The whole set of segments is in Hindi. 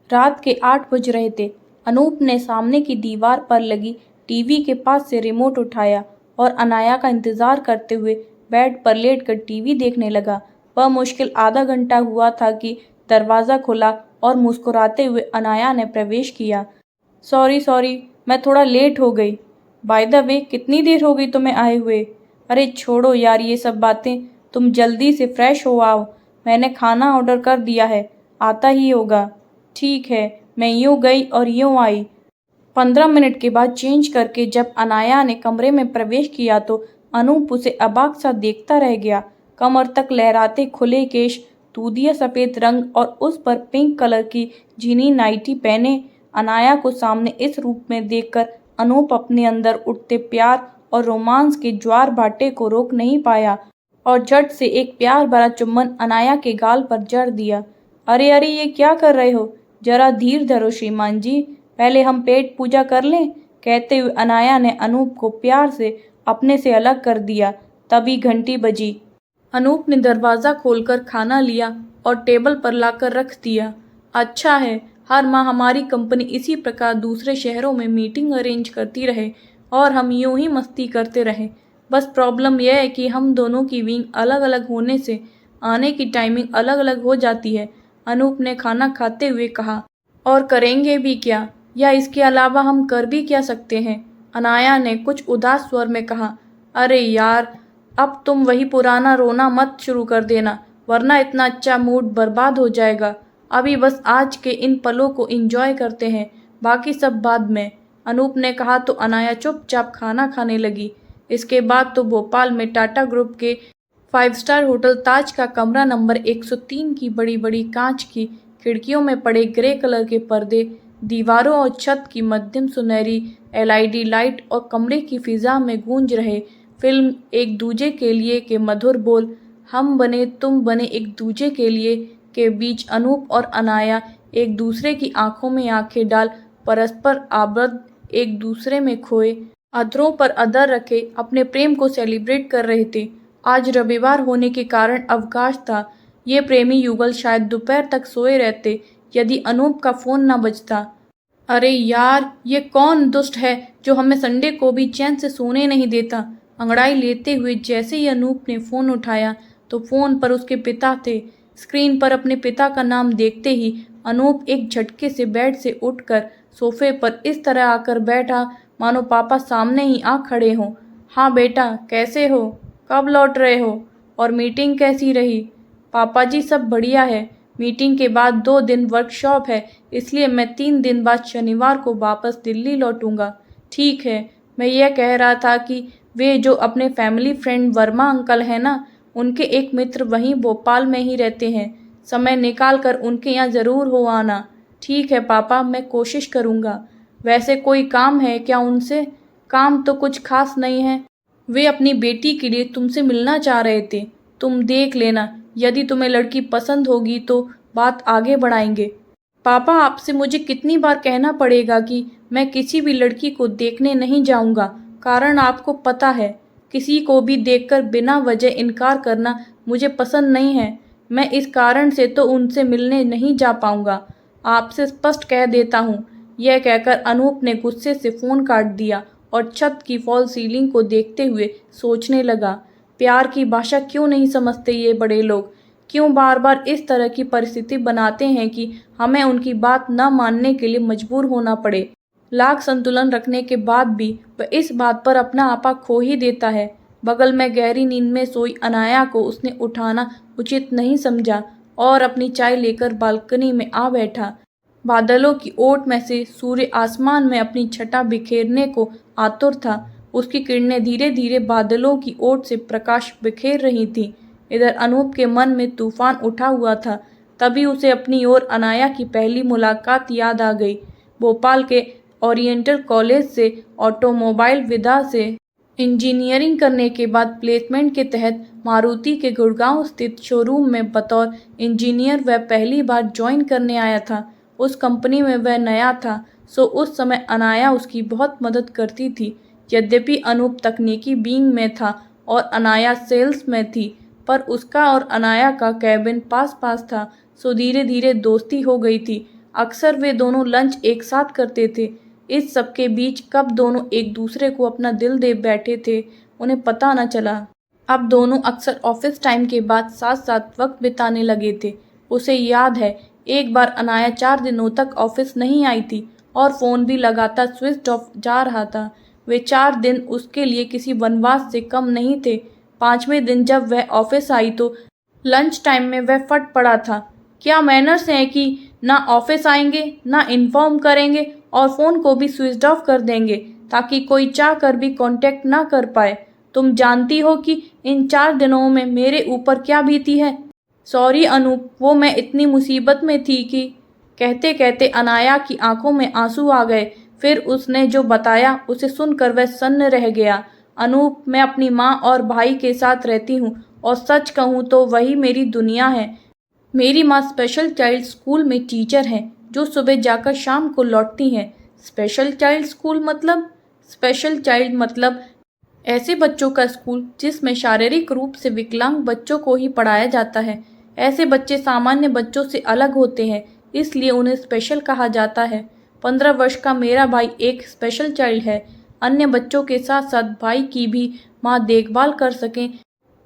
रात के 8 बज रहे थे। अनूप ने सामने की दीवार पर लगी टीवी के पास से रिमोट उठाया और अनाया का इंतजार करते हुए बेड पर लेटकर टीवी देखने लगा। वह मुश्किल आधा घंटा हुआ था कि दरवाज़ा खुला और मुस्कुराते हुए अनाया ने प्रवेश किया। सॉरी सॉरी, मैं थोड़ा लेट हो गई। बाय द वे, कितनी देर हो गई तुम्हें आए हुए? अरे छोड़ो यार ये सब बातें, तुम जल्दी से फ्रेश हो आओ। मैंने खाना ऑर्डर कर दिया है, आता ही होगा। ठीक है। मैं यूँ गई और यूँ आई। 15 मिनट के बाद चेंज करके जब अनाया ने कमरे में प्रवेश किया तो अनूप उसे अबाक सा देखता रह गया। कमर तक लहराते खुले केश, दूधिया सफ़ेद रंग और उस पर पिंक कलर की जीनी नाइटी पहने अनाया को सामने इस रूप में देखकर अनूप अपने अंदर उठते प्यार और रोमांस के ज्वार भाटे को रोक नहीं पाया और झट से एक प्यार भरा चुम्बन अनाया के गाल पर जड़ दिया। अरे अरे, ये क्या कर रहे हो? जरा धीर धरो श्रीमान जी, पहले हम पेट पूजा कर लें। कहते हुए अनाया ने अनूप को प्यार से अपने से अलग कर दिया। तभी घंटी बजी। अनूप ने दरवाज़ा खोलकर खाना लिया और टेबल पर लाकर रख दिया। अच्छा है, हर माह हमारी कंपनी इसी प्रकार दूसरे शहरों में मीटिंग अरेंज करती रहे और हम यूं ही मस्ती करते रहें। बस प्रॉब्लम यह है कि हम दोनों की विंग अलग अलग होने से आने की टाइमिंग अलग अलग हो जाती है। अनूप ने खाना खाते हुए कहा। और करेंगे भी क्या, या इसके अलावा हम कर भी क्या सकते हैं? अनाया ने कुछ उदास स्वर में कहा। अरे यार, अब तुम वही पुराना रोना मत शुरू कर देना, वरना इतना अच्छा मूड बर्बाद हो जाएगा। अभी बस आज के इन पलों को एंजॉय करते हैं, बाकी सब बाद में। अनूप ने कहा तो अनाया चुपचाप खाना खाने लगी। इसके बाद तो भोपाल में टाटा ग्रुप के 5 स्टार होटल ताज का कमरा नंबर 103 की बड़ी बड़ी कांच की खिड़कियों में पड़े ग्रे कलर के पर्दे, दीवारों और छत की मध्यम सुनहरी एलईडी लाइट और कमरे की फिजा में गूंज रहे फिल्म एक दूजे के लिए के मधुर बोल, हम बने तुम बने एक दूजे के लिए के बीच अनूप और अनाया एक दूसरे की आंखों में आंखें डाल परस्पर आबद्ध एक दूसरे में खोए अधरों पर अधर रखे अपने प्रेम को सेलिब्रेट कर रहे थे। आज रविवार होने के कारण अवकाश था। ये प्रेमी युगल शायद दोपहर तक सोए रहते यदि अनूप का फ़ोन न बजता। अरे यार, ये कौन दुष्ट है जो हमें संडे को भी चैन से सोने नहीं देता? अंगड़ाई लेते हुए जैसे ही अनूप ने फ़ोन उठाया तो फ़ोन पर उसके पिता थे। स्क्रीन पर अपने पिता का नाम देखते ही अनूप एक झटके से बेड से उठकर सोफे पर इस तरह आकर बैठा मानो पापा सामने ही आ खड़े हों। हाँ बेटा, कैसे हो? कब लौट रहे हो? और मीटिंग कैसी रही? पापा जी सब बढ़िया है। मीटिंग के बाद 2 दिन वर्कशॉप है, इसलिए मैं 3 दिन बाद शनिवार को वापस दिल्ली लौटूंगा। ठीक है, मैं यह कह रहा था कि वे जो अपने फैमिली फ्रेंड वर्मा अंकल हैं ना, उनके एक मित्र वहीं भोपाल में ही रहते हैं। समय निकाल कर उनके यहाँ ज़रूर हो आना। ठीक है पापा, मैं कोशिश करूँगा। वैसे कोई काम है क्या उनसे? काम तो कुछ खास नहीं है। वे अपनी बेटी के लिए तुमसे मिलना चाह रहे थे। तुम देख लेना, यदि तुम्हें लड़की पसंद होगी तो बात आगे बढ़ाएंगे। पापा, आपसे मुझे कितनी बार कहना पड़ेगा कि मैं किसी भी लड़की को देखने नहीं जाऊंगा, कारण आपको पता है, किसी को भी देखकर बिना वजह इनकार करना मुझे पसंद नहीं है। मैं इस कारण से तो उनसे मिलने नहीं जा पाऊंगा, आपसे स्पष्ट कह देता हूँ। यह कहकर अनूप ने गुस्से से फ़ोन काट दिया और छत की फॉल सीलिंग को देखते हुए सोचने लगा, प्यार की भाषा क्यों नहीं समझते ये बड़े लोग? क्यों बार बार इस तरह की परिस्थिति बनाते हैं कि हमें उनकी बात न मानने के लिए मजबूर होना पड़े? लाख संतुलन रखने के बाद भी वह इस बात पर अपना आपा खो ही देता है। बगल में गहरी नींद में सोई अनाया को उसने उठाना उचित नहीं समझा और अपनी चाय लेकर बालकनी में आ बैठा। बादलों की ओट में से सूर्य आसमान में अपनी छटा बिखेरने को आतुर था। उसकी किरणें धीरे धीरे बादलों की ओट से प्रकाश बिखेर रही थीं। इधर अनूप के मन में तूफान उठा हुआ था। तभी उसे अपनी और अनाया की पहली मुलाकात याद आ गई। भोपाल के ओरिएंटल कॉलेज से ऑटोमोबाइल विधा से इंजीनियरिंग करने के बाद प्लेसमेंट के तहत मारुति के गुड़गांव स्थित शोरूम में बतौर इंजीनियर वह पहली बार ज्वाइन करने आया था। उस कंपनी में वह नया था, सो उस समय अनाया उसकी बहुत मदद करती थी। यद्यपि अनूप तकनीकी विंग में था और अनाया सेल्स में थी, पर उसका और अनाया का कैबिन पास पास था, सो धीरे धीरे दोस्ती हो गई थी। अक्सर वे दोनों लंच एक साथ करते थे। इस सब के बीच कब दोनों एक दूसरे को अपना दिल दे बैठे थे, उन्हें पता न चला। अब दोनों अक्सर ऑफिस टाइम के बाद साथ साथ वक्त बिताने लगे थे। उसे याद है, एक बार अनाया 4 दिनों तक ऑफिस नहीं आई थी और फ़ोन भी लगातार स्विच ऑफ जा रहा था। वे 4 दिन उसके लिए किसी वनवास से कम नहीं थे। 5वें दिन जब वह ऑफिस आई तो लंच टाइम में वह फट पड़ा था। क्या मैनर्स हैं कि ना ऑफिस आएंगे, ना इन्फॉर्म करेंगे और फ़ोन को भी स्विच ऑफ कर देंगे ताकि कोई चाह कर भी कांटेक्ट ना कर पाए। तुम जानती हो कि इन 4 दिनों में मेरे ऊपर क्या बीती है। सॉरी अनूप, वो मैं इतनी मुसीबत में थी कि। कहते कहते अनाया की आंखों में आंसू आ गए। फिर उसने जो बताया उसे सुनकर वह सन्न रह गया। अनूप, मैं अपनी माँ और भाई के साथ रहती हूँ और सच कहूँ तो वही मेरी दुनिया है। मेरी माँ स्पेशल चाइल्ड स्कूल में टीचर हैं जो सुबह जाकर शाम को लौटती हैं। स्पेशल चाइल्ड स्कूल मतलब? स्पेशल चाइल्ड मतलब ऐसे बच्चों का स्कूल जिसमें शारीरिक रूप से विकलांग बच्चों को ही पढ़ाया जाता है। ऐसे बच्चे सामान्य बच्चों से अलग होते हैं, इसलिए उन्हें स्पेशल कहा जाता है। 15 वर्ष का मेरा भाई एक स्पेशल चाइल्ड है। अन्य बच्चों के साथ साथ भाई की भी माँ देखभाल कर सकें,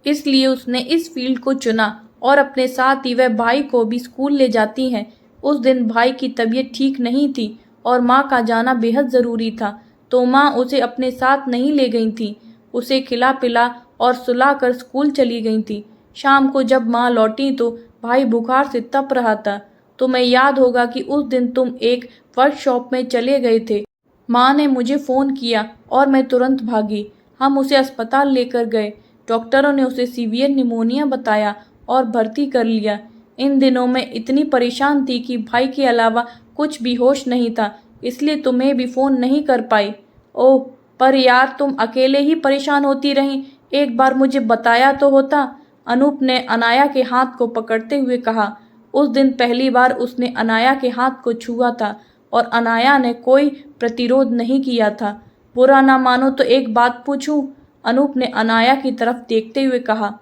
इसलिए उसने इस फील्ड को चुना और अपने साथ ही वह भाई को भी स्कूल ले जाती हैं। उस दिन भाई की तबीयत ठीक नहीं थी और माँ का जाना बेहद ज़रूरी था, तो माँ उसे अपने साथ नहीं ले गई थी। उसे खिला पिला और सुला कर स्कूल चली गई थी। शाम को जब माँ लौटी तो भाई बुखार से तप रहा था। तुम्हें याद होगा कि उस दिन तुम एक वर्कशॉप में चले गए थे। माँ ने मुझे फ़ोन किया और मैं तुरंत भागी। हम उसे अस्पताल लेकर गए। डॉक्टरों ने उसे सीवियर निमोनिया बताया और भर्ती कर लिया। इन दिनों मैं इतनी परेशान थी कि भाई के अलावा कुछ भी होश नहीं था, इसलिए तुम्हें भी फ़ोन नहीं कर पाई। ओह, पर यार तुम अकेले ही परेशान होती रहीं, एक बार मुझे बताया तो होता। अनूप ने अनाया के हाथ को पकड़ते हुए कहा। उस दिन पहली बार उसने अनाया के हाथ को छुआ था और अनाया ने कोई प्रतिरोध नहीं किया था। बुरा ना मानो तो एक बात पूछूं? अनूप ने अनाया की तरफ देखते हुए कहा।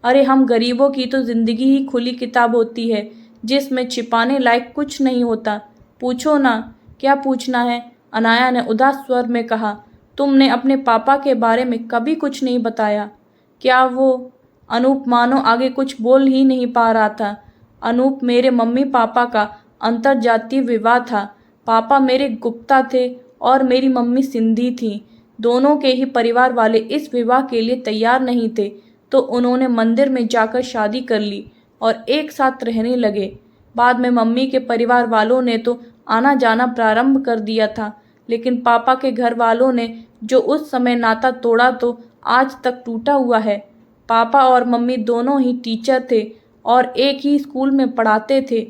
अरे, हम गरीबों की तो ज़िंदगी ही खुली किताब होती है जिसमें छिपाने लायक कुछ नहीं होता। पूछो ना। क्या पूछना है? अनाया ने उदास स्वर में कहा। तुमने अपने पापा के बारे में कभी कुछ नहीं बताया। क्या वो? अनूप मानो आगे कुछ बोल ही नहीं पा रहा था। अनूप, मेरे मम्मी पापा का अंतर्जातीय विवाह था। पापा मेरे गुप्ता थे और मेरी मम्मी सिंधी थी। दोनों के ही परिवार वाले इस विवाह के लिए तैयार नहीं थे, तो उन्होंने मंदिर में जाकर शादी कर ली और एक साथ रहने लगे। बाद में मम्मी के परिवार वालों ने तो आना जाना प्रारंभ कर दिया था, लेकिन पापा के घर वालों ने जो उस समय नाता तोड़ा तो आज तक टूटा हुआ है। पापा और मम्मी दोनों ही टीचर थे और एक ही स्कूल में पढ़ाते थे।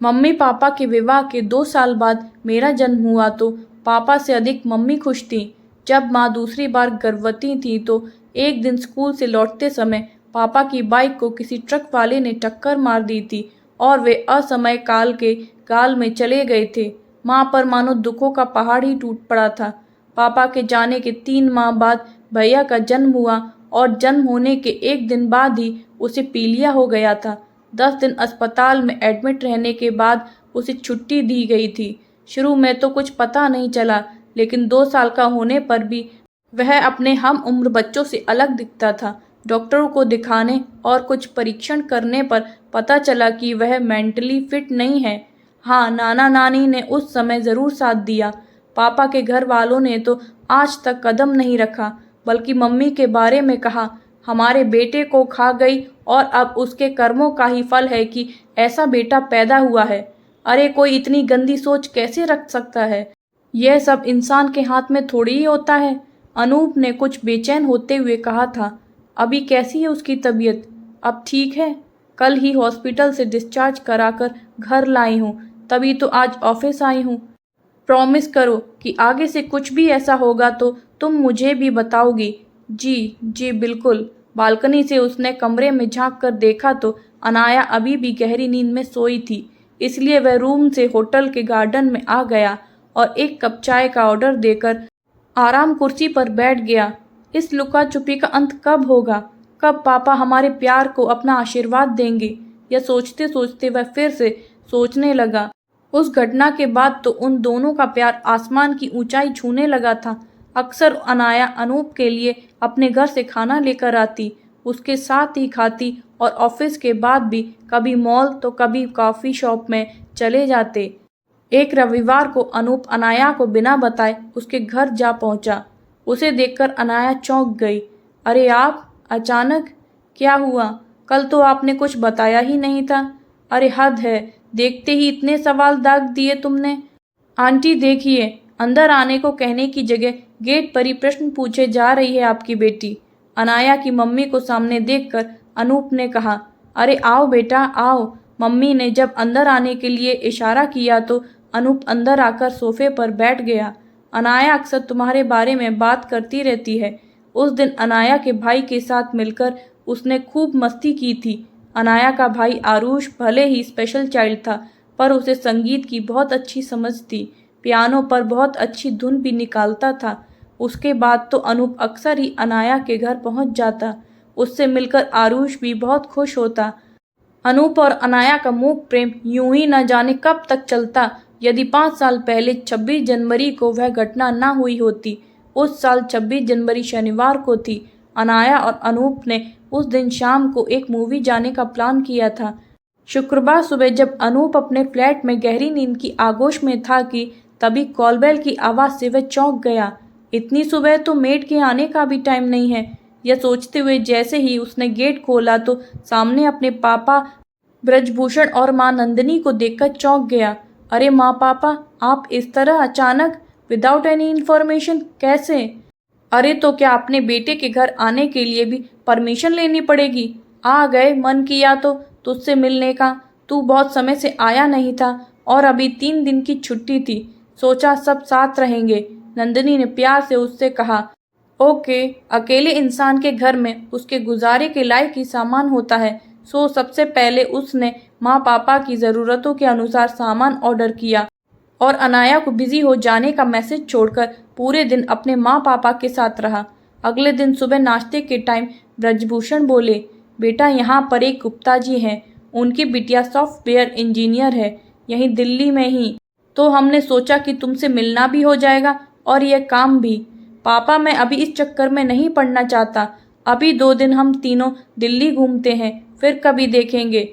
मम्मी पापा के विवाह के 2 साल बाद मेरा जन्म हुआ तो पापा से अधिक मम्मी खुश थी। जब माँ दूसरी बार गर्भवती थी तो एक दिन स्कूल से लौटते समय पापा की बाइक को किसी ट्रक वाले ने टक्कर मार दी थी और वे असमय काल के गाल में चले गए थे। माँ पर मानो दुखों का पहाड़ ही टूट पड़ा था। पापा के जाने के 3 माह बाद भैया का जन्म हुआ और जन्म होने के 1 दिन बाद ही उसे पीलिया हो गया था। 10 दिन अस्पताल में एडमिट रहने के बाद उसे छुट्टी दी गई थी। शुरू में तो कुछ पता नहीं चला, लेकिन 2 साल का होने पर भी वह अपने हम उम्र बच्चों से अलग दिखता था। डॉक्टरों को दिखाने और कुछ परीक्षण करने पर पता चला कि वह मेंटली फिट नहीं है। हाँ, नाना नानी ने उस समय ज़रूर साथ दिया। पापा के घर वालों ने तो आज तक कदम नहीं रखा, बल्कि मम्मी के बारे में कहा, हमारे बेटे को खा गई और अब उसके कर्मों का ही फल है कि ऐसा बेटा पैदा हुआ है। अरे, कोई इतनी गंदी सोच कैसे रख सकता है? यह सब इंसान के हाथ में थोड़ी ही होता है। अनूप ने कुछ बेचैन होते हुए कहा था। अभी कैसी है उसकी तबीयत? अब ठीक है। कल ही हॉस्पिटल से डिस्चार्ज कराकर घर लाई हूँ, तभी तो आज ऑफिस आई हूँ। प्रॉमिस करो कि आगे से कुछ भी ऐसा होगा तो तुम मुझे भी बताओगी। जी जी बिल्कुल। बालकनी से उसने कमरे में झांक कर देखा तो अनाया अभी भी गहरी नींद में सोई थी, इसलिए वह रूम से होटल के गार्डन में आ गया और एक कप चाय का ऑर्डर देकर आराम कुर्सी पर बैठ गया। इस लुका छुपी का अंत कब होगा? कब पापा हमारे प्यार को अपना आशीर्वाद देंगे? यह सोचते सोचते वह फिर से सोचने लगा। उस घटना के बाद तो उन दोनों का प्यार आसमान की ऊंचाई छूने लगा था। अक्सर अनाया अनूप के लिए अपने घर से खाना लेकर आती, उसके साथ ही खाती और ऑफिस के बाद भी कभी मॉल तो कभी कॉफ़ी शॉप में चले जाते। एक रविवार को अनूप अनाया को बिना बताए उसके घर जा पहुंचा। उसे देखकर अनाया चौंक गई। अरे आप, अचानक क्या हुआ? कल तो आपने कुछ बताया ही नहीं था। अरे हद है, देखते ही इतने सवाल दाग दिए तुमने। आंटी देखिए, अंदर आने को कहने की जगह गेट पर ही प्रश्न पूछे जा रही है आपकी बेटी। अनाया की मम्मी को सामने देखकर अनूप ने कहा। अरे आओ बेटा आओ। मम्मी ने जब अंदर आने के लिए इशारा किया तो अनूप अंदर आकर सोफे पर बैठ गया। अनाया अक्सर तुम्हारे बारे में बात करती रहती है। उस दिन अनाया के भाई के साथ मिलकर उसने खूब मस्ती की थी। अनाया का भाई आरुष भले ही स्पेशल चाइल्ड था, पर उसे संगीत की बहुत अच्छी समझ थी। पियानो पर बहुत अच्छी धुन भी निकालता था। उसके बाद तो अनूप अक्सर ही अनाया के घर पहुंच जाता। उससे मिलकर आरुष भी बहुत खुश होता। अनूप और अनाया का मूक प्रेम यूं ही न जाने कब तक चलता। यदि 5 साल पहले 26 जनवरी को वह घटना न हुई होती। उस साल 26 जनवरी शनिवार को थी। अनाया और अनूप ने उस दिन शाम को एक मूवी जाने का प्लान किया था। शुक्रवार सुबह जब अनूप अपने फ्लैट में गहरी नींद की आगोश में था कि तभी कॉलबेल की आवाज़ से वह चौंक गया। इतनी सुबह तो मेड के आने का भी टाइम नहीं है। यह सोचते हुए जैसे ही उसने गेट खोला तो सामने अपने पापा ब्रजभूषण और माँ नंदिनी को देखकर चौंक गया। अरे माँ पापा, आप इस तरह अचानक, विदाउट एनी इन्फॉर्मेशन, कैसे? अरे तो क्या अपने बेटे के घर आने के लिए भी परमिशन लेनी पड़ेगी? आ गए, मन किया तो तुझसे मिलने का। तू बहुत समय से आया नहीं था और अभी 3 दिन की छुट्टी थी, सोचा सब साथ रहेंगे। नंदिनी ने प्यार से उससे कहा। ओके, अकेले इंसान के घर में उसके गुजारे के लायक ही सामान होता है, सो सबसे पहले उसने माँ पापा की ज़रूरतों के अनुसार सामान ऑर्डर किया और अनाया को बिजी हो जाने का मैसेज छोड़कर पूरे दिन अपने माँ पापा के साथ रहा। अगले दिन सुबह नाश्ते के टाइम ब्रजभूषण बोले, बेटा यहाँ पर एक गुप्ता जी हैं, उनकी बिटिया सॉफ्टवेयर इंजीनियर है, यहीं दिल्ली में ही। तो हमने सोचा कि तुमसे मिलना भी हो जाएगा और यह काम भी। पापा, मैं अभी इस चक्कर में नहीं पड़ना चाहता। अभी 2 दिन हम तीनों दिल्ली घूमते हैं, फिर कभी देखेंगे।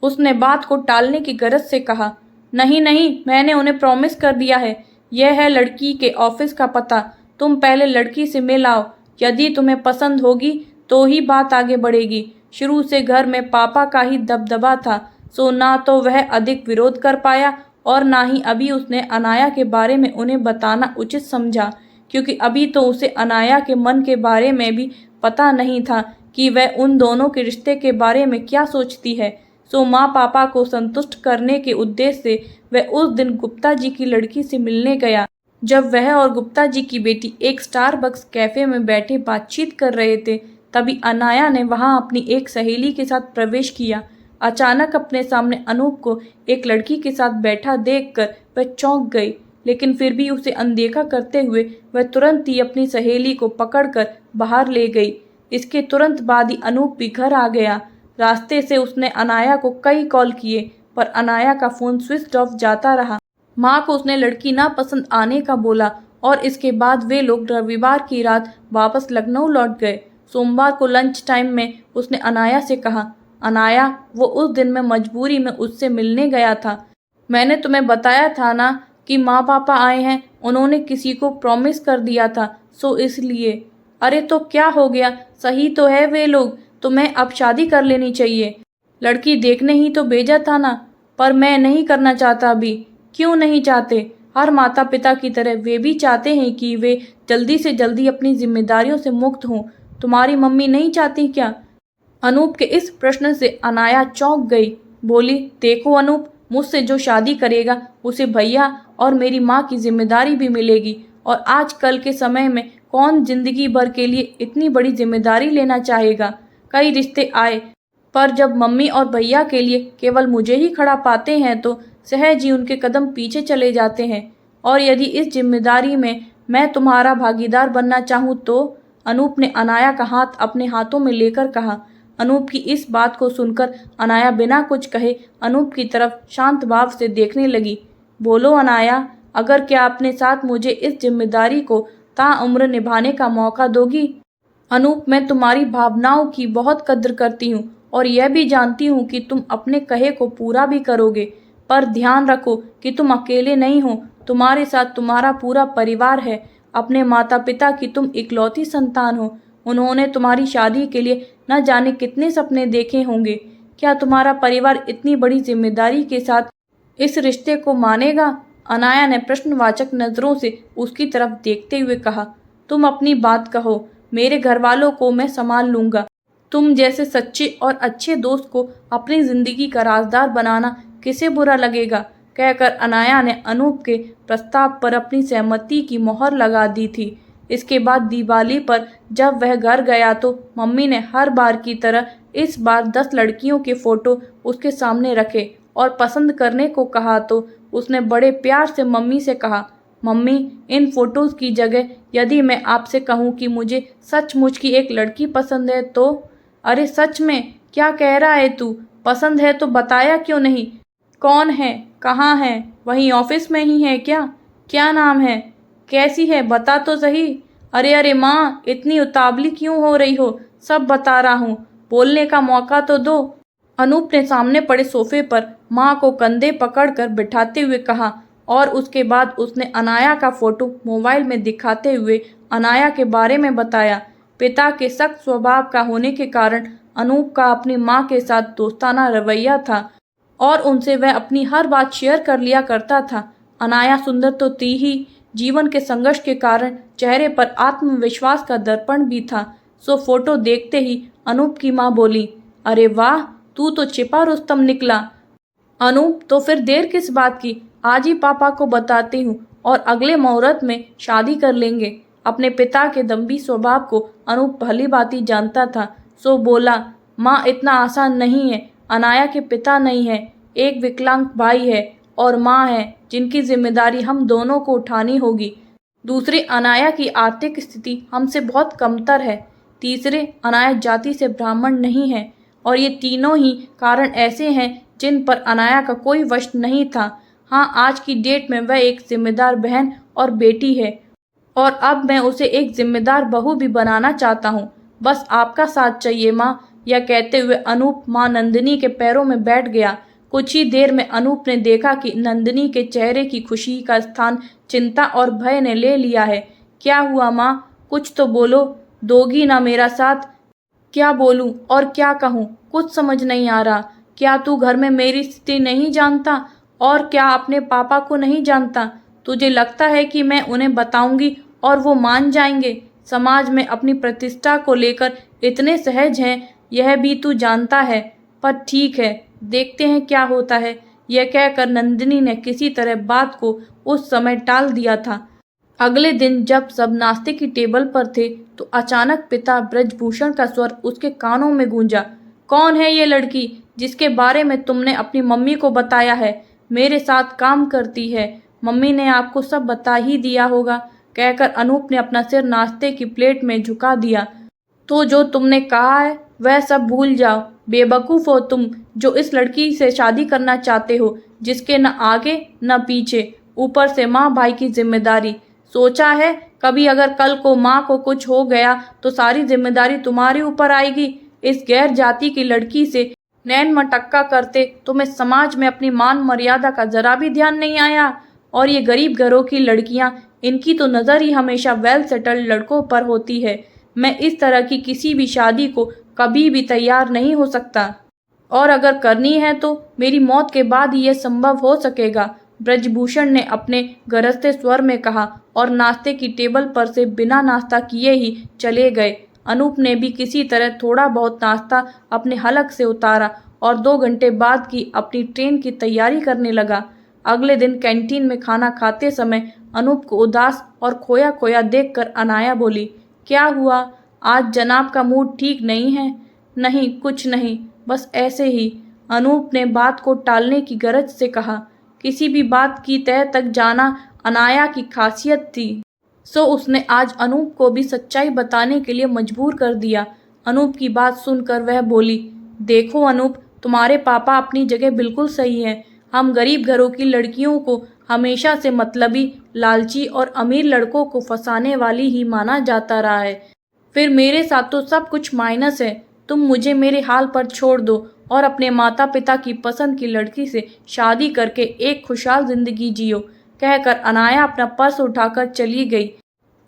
उसने बात को टालने की गरज से कहा। नहीं नहीं, मैंने उन्हें प्रॉमिस कर दिया है। यह है लड़की के ऑफिस का पता। तुम पहले लड़की से मिल आओ। यदि तुम्हें पसंद होगी तो ही बात आगे बढ़ेगी। शुरू से घर में पापा का ही दबदबा था, सो ना तो वह अधिक विरोध कर पाया और ना ही अभी उसने अनाया के बारे में उन्हें बताना उचित समझा, क्योंकि अभी तो उसे अनाया के मन के बारे में भी पता नहीं था कि वह उन दोनों के रिश्ते के बारे में क्या सोचती है। सो माँ पापा को संतुष्ट करने के उद्देश्य से वह उस दिन गुप्ता जी की लड़की से मिलने गया। जब वह और गुप्ता जी की बेटी एक स्टारबक्स कैफ़े में बैठे बातचीत कर रहे थे, तभी अनाया ने वहां अपनी एक सहेली के साथ प्रवेश किया। अचानक अपने सामने अनूप को एक लड़की के साथ बैठा देखकर वह चौंक गई, लेकिन फिर भी उसे अनदेखा करते हुए वह तुरंत ही अपनी सहेली को पकड़कर बाहर ले गई। इसके तुरंत बाद ही अनूप भी घर आ गया। रास्ते से उसने अनाया को कई कॉल किए, पर अनाया का फ़ोन स्विच ऑफ जाता रहा। माँ को उसने लड़की ना पसंद आने का बोला और इसके बाद वे लोग रविवार की रात वापस लखनऊ लौट गए। सोमवार को लंच टाइम में उसने अनाया से कहा, अनाया, वो उस दिन मैं मजबूरी में उससे मिलने गया था। मैंने तुम्हें बताया था ना कि माँ पापा आए हैं, उन्होंने किसी को प्रॉमिस कर दिया था, सो इसलिए। अरे तो क्या हो गया, सही तो है वे लोग, तुम्हें अब शादी कर लेनी चाहिए। लड़की देखने ही तो भेजा था ना, पर मैं नहीं करना चाहता अभी। क्यों नहीं चाहते? हर माता पिता की तरह वे भी चाहते हैं कि वे जल्दी से जल्दी अपनी जिम्मेदारियों से मुक्त हों। तुम्हारी मम्मी नहीं चाहती क्या? अनूप के इस प्रश्न से अनाया चौंक गई। बोली, देखो अनूप, मुझसे जो शादी करेगा उसे भैया और मेरी माँ की जिम्मेदारी भी मिलेगी, और आजकल के समय में कौन जिंदगी भर के लिए इतनी बड़ी जिम्मेदारी लेना चाहेगा। कई रिश्ते आए, पर जब मम्मी और भैया के लिए केवल मुझे ही खड़ा पाते हैं तो सहज ही उनके कदम पीछे चले जाते हैं। और यदि इस जिम्मेदारी में मैं तुम्हारा भागीदार बनना चाहूँ तो? अनूप ने अनाया का हाथ अपने हाथों में लेकर कहा। अनूप की इस बात को सुनकर अनाया बिना कुछ कहे अनूप की तरफ शांत भाव से देखने लगी। बोलो अनाया, अगर क्या अपने साथ मुझे इस जिम्मेदारी को ताउम्र निभाने का मौका दोगी? अनूप, मैं तुम्हारी भावनाओं की बहुत कद्र करती हूँ और यह भी जानती हूँ कि तुम अपने कहे को पूरा भी करोगे, पर ध्यान रखो कि तुम अकेले नहीं हो, तुम्हारे साथ तुम्हारा पूरा परिवार है। अपने माता पिता की तुम इकलौती संतान हो। उन्होंने तुम्हारी शादी के लिए न जाने कितने सपने देखे होंगे। क्या तुम्हारा परिवार इतनी बड़ी जिम्मेदारी के साथ इस रिश्ते को मानेगा? अनाया ने प्रश्नवाचक नजरों से उसकी तरफ देखते हुए कहा। तुम अपनी बात कहो, मेरे घर वालों को मैं संभाल लूंगा। तुम जैसे सच्चे और अच्छे दोस्त को अपनी जिंदगी का राजदार बनाना किसे बुरा लगेगा? कहकर अनाया ने अनूप के प्रस्ताव पर अपनी सहमति की मोहर लगा दी थी। इसके बाद दिवाली पर जब वह घर गया तो मम्मी ने हर बार की तरह इस बार 10 लड़कियों के फोटो उसके सामने रखे और पसंद करने को कहा तो उसने बड़े प्यार से मम्मी से कहा, मम्मी, इन फोटोज की जगह यदि मैं आपसे कहूँ कि मुझे सचमुच की एक लड़की पसंद है तो? अरे सच में? क्या कह रहा है तू? पसंद है तो बताया क्यों नहीं? कौन है? कहाँ है? वहीं ऑफिस में ही है क्या? क्या नाम है? कैसी है? बता तो सही। अरे अरे माँ, इतनी उतावली क्यों हो रही हो? सब बता रहा हूँ, बोलने का मौका तो दो। अनूप ने सामने पड़े सोफे पर माँ को कंधे पकड़कर बिठाते हुए कहा और उसके बाद उसने अनाया का फोटो मोबाइल में दिखाते हुए अनाया के बारे में बताया। पिता के सख्त स्वभाव का होने के कारण अनूप का अपनी माँ के साथ दोस्ताना रवैया था और उनसे वह अपनी हर बात शेयर कर लिया करता था। अनाया सुंदर तो थी ही, जीवन के संघर्ष के कारण चेहरे पर आत्मविश्वास का दर्पण भी था। सो फोटो देखते ही अनूप की माँ बोली, अरे वाह, तू तो छिपा रुस्तम निकला। अनूप, तो फिर देर किस बात की? आज ही पापा को बताती हूँ और अगले मुहूर्त में शादी कर लेंगे। अपने पिता के दम्भी स्वभाव को अनूप भली भांति जानता था। सो बोला, माँ, इतना आसान नहीं है। अनाया के पिता नहीं है, एक विकलांग भाई है और माँ है जिनकी जिम्मेदारी हम दोनों को उठानी होगी। दूसरी, अनाया की आर्थिक स्थिति हमसे बहुत कमतर है। तीसरे, अनाया जाति से ब्राह्मण नहीं है और ये तीनों ही कारण ऐसे हैं जिन पर अनाया का कोई वश नहीं था। हाँ, आज की डेट में वह एक जिम्मेदार बहन और बेटी है और अब मैं उसे एक जिम्मेदार बहू भी बनाना चाहता हूँ। बस आपका साथ चाहिए माँ। यह कहते हुए अनूप माँ नंदिनी के पैरों में बैठ गया। कुछ ही देर में अनूप ने देखा कि नंदिनी के चेहरे की खुशी का स्थान चिंता और भय ने ले लिया है। क्या हुआ माँ? कुछ तो बोलो, दोगी ना मेरा साथ? क्या बोलूं और क्या कहूं, कुछ समझ नहीं आ रहा। क्या तू घर में मेरी स्थिति नहीं जानता और क्या अपने पापा को नहीं जानता? तुझे लगता है कि मैं उन्हें बताऊंगी और वो मान जाएंगे? समाज में अपनी प्रतिष्ठा को लेकर इतने सहज हैं, यह भी तू जानता है। पर ठीक है, देखते हैं क्या होता है। यह कहकर नंदिनी ने किसी तरह बात को उस समय टाल दिया था। अगले दिन जब सब नाश्ते की टेबल पर थे तो अचानक पिता ब्रजभूषण का स्वर उसके कानों में गूंजा। कौन है ये लड़की जिसके बारे में तुमने अपनी मम्मी को बताया है? मेरे साथ काम करती है। मम्मी ने आपको सब बता ही दिया होगा। कहकर अनूप ने अपना सिर नाश्ते की प्लेट में झुका दिया। तो जो तुमने कहा है वह सब भूल जाओ। बेवकूफ़ हो तुम जो इस लड़की से शादी करना चाहते हो जिसके न आगे न पीछे, ऊपर से माँ भाई की जिम्मेदारी। सोचा है कभी अगर कल को माँ को कुछ हो गया तो सारी जिम्मेदारी तुम्हारे ऊपर आएगी? इस गैर जाति की लड़की से नैन मटक्का करते तुम्हें समाज में अपनी मान मर्यादा का जरा भी ध्यान नहीं आया? और ये गरीब घरों की लड़कियां, इनकी तो नज़र ही हमेशा वेल सेटल्ड लड़कों पर होती है। मैं इस तरह की किसी भी शादी को कभी भी तैयार नहीं हो सकता और अगर करनी है तो मेरी मौत के बाद ही यह संभव हो सकेगा। ब्रजभूषण ने अपने गरजते स्वर में कहा और नाश्ते की टेबल पर से बिना नाश्ता किए ही चले गए। अनूप ने भी किसी तरह थोड़ा बहुत नाश्ता अपने हलक से उतारा और 2 घंटे बाद की अपनी ट्रेन की तैयारी करने लगा। अगले दिन कैंटीन में खाना खाते समय अनूप को उदास और खोया खोया देखकर अनाया बोली, क्या हुआ? आज जनाब का मूड ठीक नहीं है? नहीं, कुछ नहीं, बस ऐसे ही। अनूप ने बात को टालने की गरज से कहा। किसी भी बात की तह तक जाना अनाया की खासियत थी। सो उसने आज अनूप को भी सच्चाई बताने के लिए मजबूर कर दिया। अनूप की बात सुनकर वह बोली, देखो अनूप, तुम्हारे पापा अपनी जगह बिल्कुल सही हैं। हम गरीब घरों की लड़कियों को हमेशा से मतलबी, लालची और अमीर लड़कों को फंसाने वाली ही माना जाता रहा है। फिर मेरे साथ तो सब कुछ माइनस है। तुम मुझे मेरे हाल पर छोड़ दो और अपने माता पिता की पसंद की लड़की से शादी करके एक खुशहाल जिंदगी जियो, कहकर अनाया अपना पर्स उठाकर चली गई।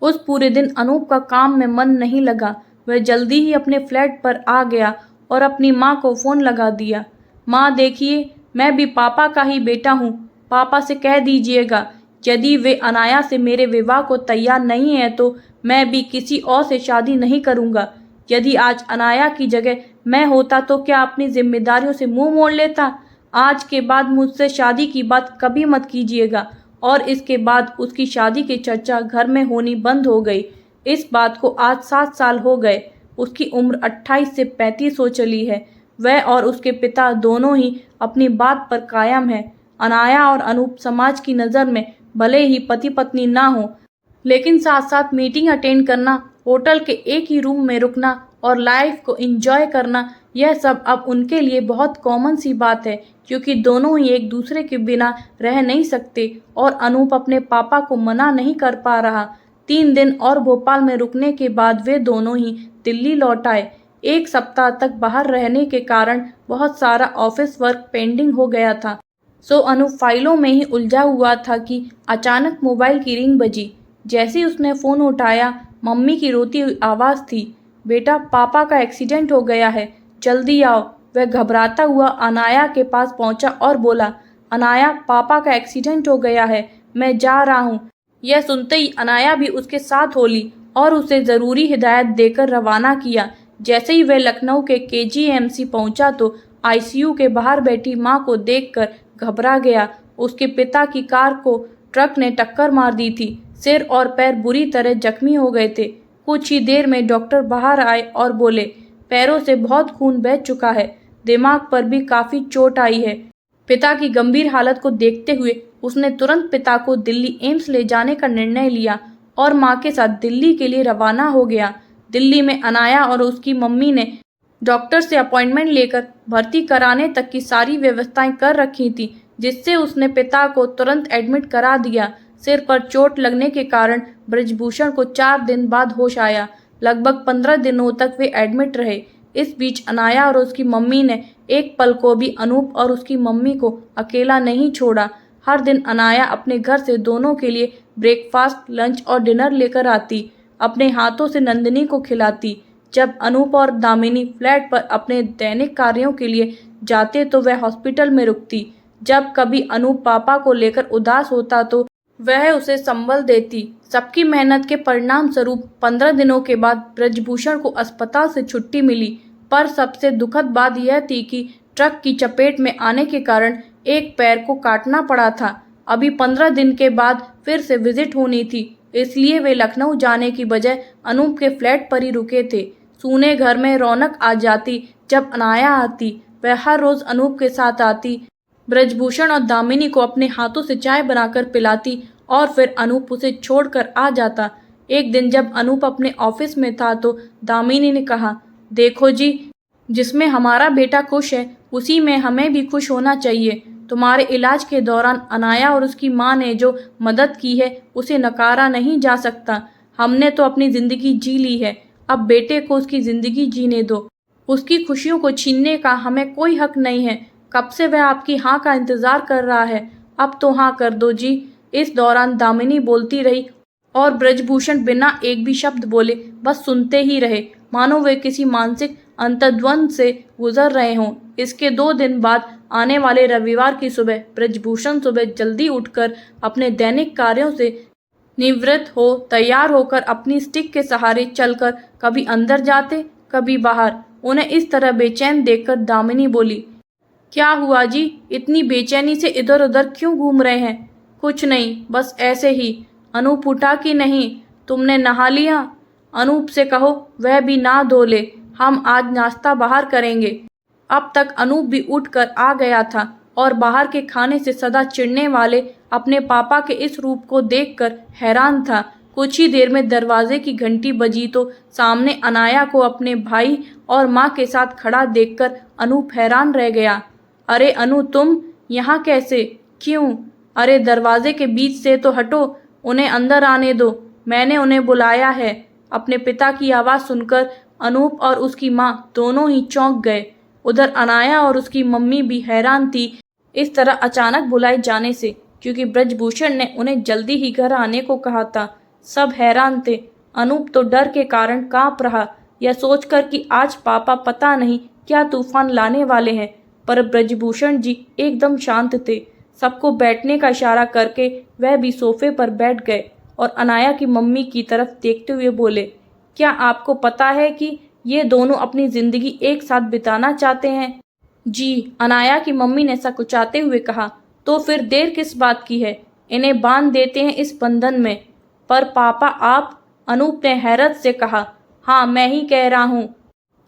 उस पूरे दिन अनूप का काम में मन नहीं लगा। वह जल्दी ही अपने फ्लैट पर आ गया और अपनी माँ को फ़ोन लगा दिया। माँ देखिए, मैं भी पापा का ही बेटा हूँ। पापा से कह दीजिएगा यदि वे अनाया से मेरे विवाह को तैयार नहीं है तो मैं भी किसी और से शादी नहीं करूँगा। यदि आज अनाया की जगह मैं होता तो क्या अपनी जिम्मेदारियों से मुंह मोड़ लेता। आज के बाद मुझसे शादी की बात कभी मत कीजिएगा। और इसके बाद उसकी शादी की चर्चा घर में होनी बंद हो गई। इस बात को आज 7 साल हो गए। उसकी उम्र 28 से 35 हो चली है। वह और उसके पिता दोनों ही अपनी बात पर कायम है। अनाया और अनूप समाज की नज़र में भले ही पति पत्नी ना हो, लेकिन साथ साथ मीटिंग अटेंड करना, होटल के एक ही रूम में रुकना और लाइफ को एंजॉय करना, यह सब अब उनके लिए बहुत कॉमन सी बात है, क्योंकि दोनों ही एक दूसरे के बिना रह नहीं सकते। और अनूप अपने पापा को मना नहीं कर पा रहा। 3 दिन और भोपाल में रुकने के बाद वे दोनों ही दिल्ली लौट आए। 1 सप्ताह तक बाहर रहने के कारण बहुत सारा ऑफिस वर्क पेंडिंग हो गया था। सो अनूप फाइलों में ही उलझा हुआ था कि अचानक मोबाइल की रिंग बजी। जैसे ही उसने फ़ोन उठाया, मम्मी की रोती हुई आवाज़ थी, बेटा पापा का एक्सीडेंट हो गया है, जल्दी आओ। वह घबराता हुआ अनाया के पास पहुंचा और बोला, अनाया पापा का एक्सीडेंट हो गया है, मैं जा रहा हूं। यह सुनते ही अनाया भी उसके साथ हो ली और उसे ज़रूरी हिदायत देकर रवाना किया। जैसे ही वह लखनऊ के केजीएमसी पहुंचा तो आईसीयू के बाहर बैठी माँ को देखकर घबरा गया। उसके पिता की कार को ट्रक ने टक्कर मार दी थी। सिर और पैर बुरी तरह जख्मी हो गए थे। कुछ ही देर में डॉक्टर बाहर आए और बोले, पैरों से बहुत खून बह चुका है, दिमाग पर भी काफ़ी चोट आई है। पिता की गंभीर हालत को देखते हुए उसने तुरंत पिता को दिल्ली एम्स ले जाने का निर्णय लिया और माँ के साथ दिल्ली के लिए रवाना हो गया। दिल्ली में अनाया और उसकी मम्मी ने डॉक्टर से अपॉइंटमेंट लेकर भर्ती कराने तक की सारी व्यवस्थाएं कर रखी थी, जिससे उसने पिता को तुरंत एडमिट करा दिया। सिर पर चोट लगने के कारण ब्रजभूषण को 4 दिन बाद होश आया। लगभग 15 दिनों तक वे एडमिट रहे। इस बीच अनाया और उसकी मम्मी ने एक पल को भी अनूप और उसकी मम्मी को अकेला नहीं छोड़ा। हर दिन अनाया अपने घर से दोनों के लिए ब्रेकफास्ट, लंच और डिनर लेकर आती, अपने हाथों से नंदिनी को खिलाती। जब अनूप और दामिनी फ्लैट पर अपने दैनिक कार्यों के लिए जाते तो वह हॉस्पिटल में रुकती। जब कभी अनूप पापा को लेकर उदास होता तो वह उसे संबल देती। सबकी मेहनत के परिणाम स्वरूप 15 दिनों के बाद ब्रजभूषण को अस्पताल से छुट्टी मिली। पर सबसे दुखद बात यह थी कि ट्रक की चपेट में आने के कारण एक पैर को काटना पड़ा था। अभी 15 दिन के बाद फिर से विजिट होनी थी, इसलिए वे लखनऊ जाने की बजाय अनूप के फ्लैट पर ही रुके थे। सूने घर में रौनक आ जाती जब अनाया आती। वह हर रोज़ अनूप के साथ आती, ब्रजभूषण और दामिनी को अपने हाथों से चाय बनाकर पिलाती और फिर अनूप उसे छोड़कर आ जाता। एक दिन जब अनूप अपने ऑफिस में था तो दामिनी ने कहा, देखो जी, जिसमें हमारा बेटा खुश है उसी में हमें भी खुश होना चाहिए। तुम्हारे इलाज के दौरान अनाया और उसकी माँ ने जो मदद की है उसे नकारा नहीं जा सकता। हमने तो अपनी ज़िंदगी जी ली है, अब बेटे को उसकी ज़िंदगी जीने दो। उसकी खुशियों को छीनने का हमें कोई हक नहीं है। कब से वह आपकी हाँ का इंतज़ार कर रहा है, अब तो हाँ कर दो जी। इस दौरान दामिनी बोलती रही और ब्रजभूषण बिना एक भी शब्द बोले बस सुनते ही रहे, मानो वे किसी मानसिक अंतर्द्वंद से गुजर रहे हों। इसके 2 दिन बाद आने वाले रविवार की सुबह ब्रजभूषण सुबह जल्दी उठकर अपने दैनिक कार्यों से निवृत्त हो तैयार होकर अपनी स्टिक के सहारे चलकर कभी अंदर जाते कभी बाहर। उन्हें इस तरह बेचैन देखकर दामिनी बोली, क्या हुआ जी, इतनी बेचैनी से इधर उधर क्यों घूम रहे हैं? कुछ नहीं, बस ऐसे ही। अनूप उठा कि नहीं? तुमने नहा लिया? अनूप से कहो वह भी नहा धो ले, हम आज नाश्ता बाहर करेंगे। अब तक अनूप भी उठकर आ गया था और बाहर के खाने से सदा चिढ़ने वाले अपने पापा के इस रूप को देखकर हैरान था। कुछ ही देर में दरवाजे की घंटी बजी तो सामने अनाया को अपने भाई और माँ के साथ खड़ा देखकर अनूप हैरान रह गया। अरे अनु, तुम यहाँ कैसे? क्यों? अरे दरवाजे के बीच से तो हटो, उन्हें अंदर आने दो, मैंने उन्हें बुलाया है। अपने पिता की आवाज़ सुनकर अनूप और उसकी माँ दोनों ही चौंक गए। उधर अनाया और उसकी मम्मी भी हैरान थी इस तरह अचानक बुलाए जाने से, क्योंकि ब्रजभूषण ने उन्हें जल्दी ही घर आने को कहा था। सब हैरान थे। अनूप तो डर के कारण कांप रहा, यह सोचकर कि आज पापा पता नहीं क्या तूफान लाने वाले हैं। पर ब्रजभूषण जी एकदम शांत थे। सबको बैठने का इशारा करके वह भी सोफे पर बैठ गए और अनाया की मम्मी की तरफ देखते हुए बोले, क्या आपको पता है कि ये दोनों अपनी ज़िंदगी एक साथ बिताना चाहते हैं? जी, अनाया की मम्मी ने सकुचाते हुए कहा। तो फिर देर किस बात की है, इन्हें बांध देते हैं इस बंधन में। पर पापा आप, अनूप ने हैरत से कहा। हाँ, मैं ही कह रहा हूँ।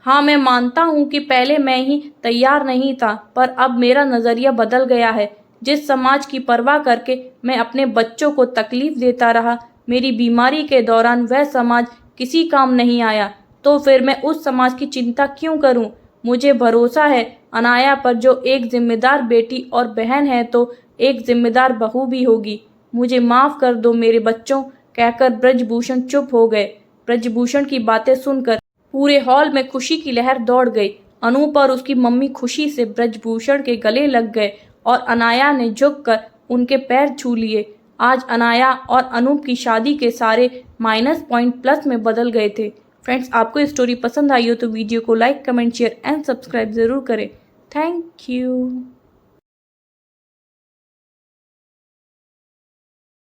हाँ, मैं मानता हूँ कि पहले मैं ही तैयार नहीं था, पर अब मेरा नज़रिया बदल गया है। जिस समाज की परवाह करके मैं अपने बच्चों को तकलीफ देता रहा, मेरी बीमारी के दौरान वह समाज किसी काम नहीं आया, तो फिर मैं उस समाज की चिंता क्यों करूं? मुझे भरोसा है अनाया पर, जो एक जिम्मेदार बेटी और बहन है तो एक जिम्मेदार बहू भी होगी। मुझे माफ़ कर दो मेरे बच्चों, कहकर ब्रजभूषण चुप हो गए। ब्रजभूषण की बातें सुनकर पूरे हॉल में खुशी की लहर दौड़ गई। अनूप और उसकी मम्मी खुशी से ब्रजभूषण के गले लग गए और अनाया ने झुककर उनके पैर छू लिए। आज अनाया और अनूप की शादी के सारे माइनस पॉइंट प्लस में बदल गए थे। फ्रेंड्स, आपको ये स्टोरी पसंद आई हो तो वीडियो को like, comment, share and subscribe ज़रूर करें। Thank you.